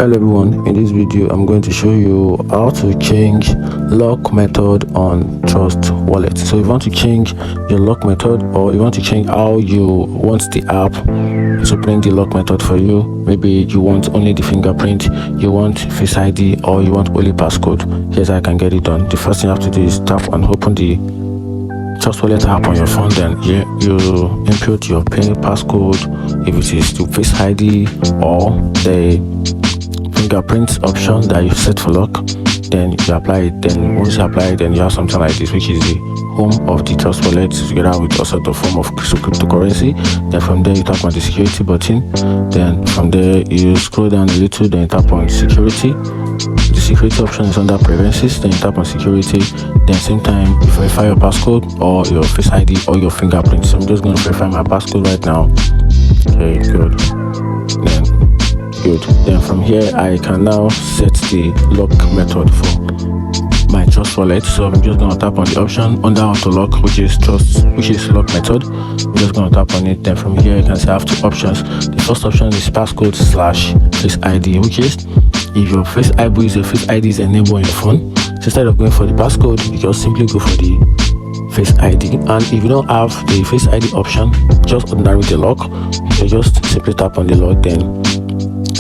Hello everyone, in this video I'm going to show you how to change lock method on Trust Wallet. So if you want to change your lock method, or you want to change how you want the app to bring the lock method for you, maybe you want only the fingerprint, you want Face ID, or you want only passcode, here's how I can get it done. The first thing you have to do is tap and open the Trust Wallet app on your phone. Then you input your PIN passcode, if it is to Face ID or the fingerprint option that you set for lock. Then you apply it. Then once you apply it, then you have something like this, which is the home of the Trust Wallet, together with a sort of form of cryptocurrency. Then from there you tap on the security button. Then from there you scroll down a little, then you tap on security. The security option is under preferences. Then you tap on security. Then same time you verify your passcode or your Face ID or your fingerprint. So I'm just going to verify my passcode right now. Okay, good. Then from here I can now set the lock method for my Trust Wallet. So I'm just going to tap on the option under auto lock, which is lock method. I'm just going to tap on it. Then from here you can see I have two options. The first option is passcode / Face ID, which is if your Face ID is enabled on your phone. So instead of going for the passcode, you just simply go for the Face ID. And if you don't have the Face ID option, just ordinarily the lock, you just simply tap on the lock. Then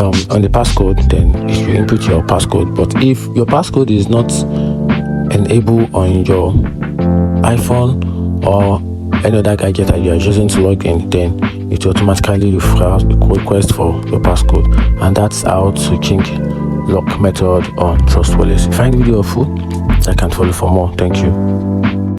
on the passcode, then you input your passcode. But if your passcode is not enabled on your iPhone or any other gadget that you are using to log in, then it automatically request for your passcode. And that's how to change lock method on Trust Wallet. If you find the video helpful, I can follow for more. Thank you.